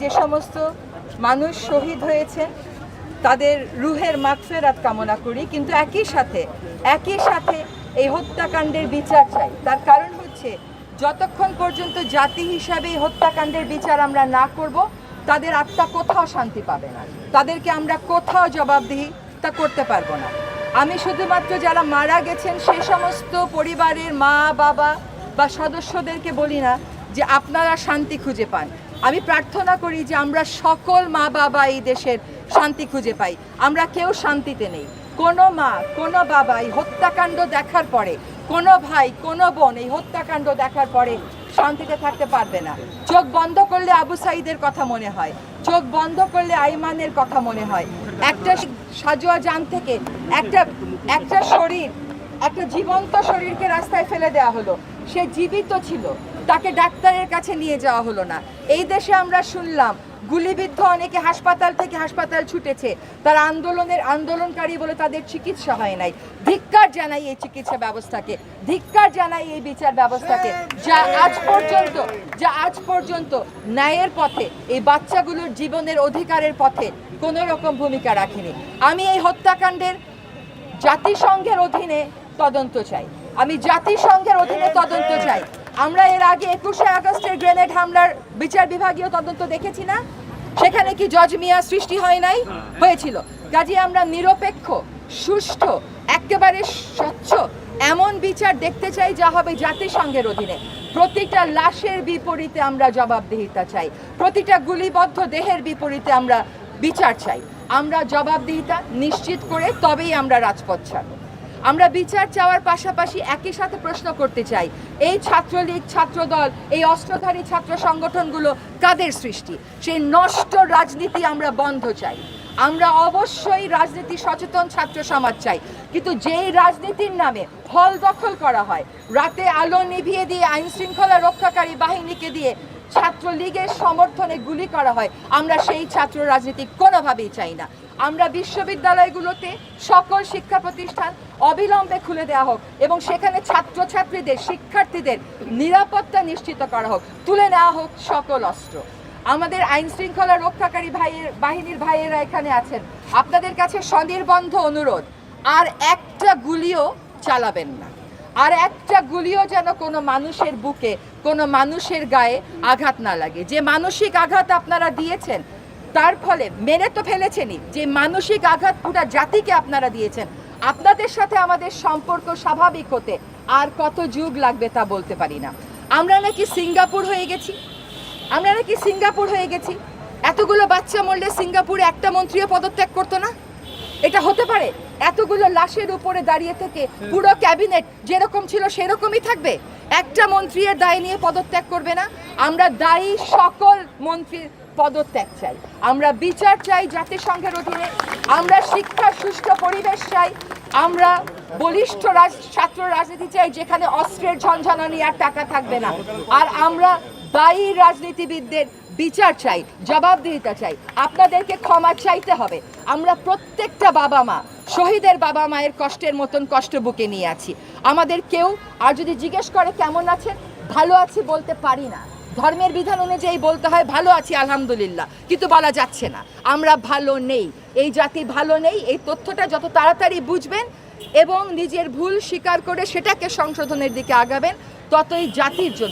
যে সমস্ত মানুষ শহীদ হয়েছেন তাদের রুহের মাগফিরাত কামনা করি, কিন্তু একই সাথে এই হত্যাকাণ্ডের বিচার চাই। তার কারণ হচ্ছে যতক্ষণ পর্যন্ত জাতি হিসাবে এই হত্যাকাণ্ডের বিচার আমরা না করব, তাদের আত্মা কোথাও শান্তি পাবে না, তাদেরকে আমরা কোথাও জবাবদিহিতা করতে পারবো না। আমি শুধুমাত্র যারা মারা গেছেন সে সমস্ত পরিবারের মা বাবা বা সদস্যদেরকে বলি না যে আপনারা শান্তি খুঁজে পান। আমি প্রার্থনা করি যে আমরা সকল মা বাবা এই দেশের শান্তি খুঁজে পাই। আমরা কেউ শান্তিতে নেই। কোনো মা কোনো বাবা এই হত্যাকাণ্ড দেখার পরে, কোনো ভাই কোনো বোন এই হত্যাকাণ্ড দেখার পরে শান্তিতে থাকতে পারবে না। চোখ বন্ধ করলে আবু সাঈদের কথা মনে হয়, চোখ বন্ধ করলে আইমানের কথা মনে হয়। একটা সাজোয়া জান থেকে একটা শরীর, একটা জীবন্ত শরীরকে রাস্তায় ফেলে দেওয়া হলো। সে জীবিত ছিল, তাকে ডাক্তারের কাছে নিয়ে যাওয়া হলো না। এই দেশে আমরা শুনলাম গুলিবিদ্ধ অনেকে হাসপাতাল থেকে হাসপাতাল ছুটেছে, তারা আন্দোলনকারী বলে তাদের চিকিৎসা হয় নাই। ধিক্কার জানাই এই চিকিৎসা ব্যবস্থাকে, ধিক্কার জানাই এই বিচার ব্যবস্থাকে, যা আজ পর্যন্ত ন্যায়ের পথে, এই বাচ্চাগুলোর জীবনের অধিকারের পথে কোনো রকম ভূমিকা রাখেনি। আমি এই হত্যাকাণ্ডের জাতিসংঘের অধীনে তদন্ত চাই, আমি জাতিসংঘের অধীনে তদন্ত চাই। আমরা এর আগে 21শে আগস্টের গ্রেনেড হামলার বিচার বিভাগীয় তদন্ত দেখেছি না? সেখানে কি জজ মিয়া সৃষ্টি হয় নাই? হয়েছিল। কাজে আমরা নিরপেক্ষ, সুষ্ঠু, একেবারে স্বচ্ছ এমন বিচার দেখতে চাই যা হবে জাতিসংঘের অধীনে। প্রতিটা লাশের বিপরীতে আমরা জবাবদিহিতা চাই, প্রতিটা গুলিবদ্ধ দেহের বিপরীতে আমরা বিচার চাই। আমরা জবাবদিহিতা নিশ্চিত করে তবেই আমরা রাজপথ ছাড়ব। আমরা বিচার চাওয়ার পাশাপাশি একই সাথে প্রশ্ন করতে চাই, এই ছাত্রলীগ, ছাত্রদল, এই অস্ত্রধারী ছাত্র সংগঠনগুলো কাদের সৃষ্টি? সেই নষ্ট রাজনীতি আমরা বন্ধ চাই। আমরা অবশ্যই রাজনীতি সচেতন ছাত্র সমাজ চাই, কিন্তু যেই রাজনীতির নামে হল দখল করা হয়, রাতে আলো নিভিয়ে দিয়ে আইন শৃঙ্খলা রক্ষাকারী বাহিনীকে দিয়ে ছাত্রলীগের সমর্থনে গুলি করা হয়, আমরা সেই ছাত্র রাজনীতি কোনোভাবেই চাই না। আমরা বিশ্ববিদ্যালয়গুলোতে সকল শিক্ষা প্রতিষ্ঠান অবিলম্বে খুলে দেওয়া হোক এবং সেখানে ছাত্রছাত্রীদের, শিক্ষার্থীদের নিরাপত্তা নিশ্চিত করা হোক, তুলে নেওয়া হোক সকল অস্ত্র। আমাদের আইন শৃঙ্খলা রক্ষাকারী বাহিনীর ভাইয়েরা এখানে আছেন, আপনাদের কাছে স্বনির্বন্ধ অনুরোধ, আর একটা গুলিও চালাবেন না, আর একটা গুলিও যেন কোনো মানুষের বুকে, কোনো মানুষের গায়ে আঘাত না লাগে। যে মানসিক আঘাত আপনারা দিয়েছেন, তার ফলে মেরে তো ফেলেছেনই, যে মানসিক আঘাত পুরো জাতিকে আপনারা দিয়েছেন। আপনাদের সাথে আমাদের সম্পর্ক স্বাভাবিক হতে আর কত যুগ লাগবে তা বলতে পারি না। আমরা নাকি সিঙ্গাপুর হয়ে গেছি, এতগুলো বাচ্চা মরলে সিঙ্গাপুরে একটা মন্ত্রীও পদত্যাগ করতো না? এটা হতে পারে? এতগুলো লাশের উপরে দাঁড়িয়ে থেকে পুরো ক্যাবিনেট যেরকম ছিল সেরকমই থাকবে? একটা মন্ত্রীর দায় নিয়ে পদত্যাগ করবে না? আমরা দায়ী সকল মন্ত্রীর পদত্যাগ চাই, আমরা বিচার চাই জাতিসংঘের অধীনে, আমরা শিক্ষার সুষ্ঠু পরিবেশ চাই, আমরা বলিষ্ঠ ছাত্র রাজনীতি চাই যেখানে অস্ত্রের ঝনঝনানি আর টাকা থাকবে না, আর আমরা দায়ী রাজনীতিবিদদের বিচার চাই, জবাবদিহিতা চাই। আপনাদেরকে ক্ষমা চাইতে হবে। আমরা প্রত্যেকটা বাবা মা, শহীদের বাবা মায়ের কষ্টের মতন কষ্ট বুকে নিয়ে আছি। আমাদের কেউ আর যদি জিজ্ঞেস করে কেমন আছেন, ভালো আছি বলতে পারি না। ধর্মের বিধান অনুযায়ী বলতে হয় ভালো আছি আলহামদুলিল্লাহ, কিন্তু বলা যাচ্ছে না আমরা ভালো নেই। এই জাতি ভালো নেই, এই তথ্যটা যত তাড়াতাড়ি বুঝবেন এবং নিজের ভুল স্বীকার করে সেটাকে সংশোধনের দিকে আগাবেন, ততই জাতির জন্য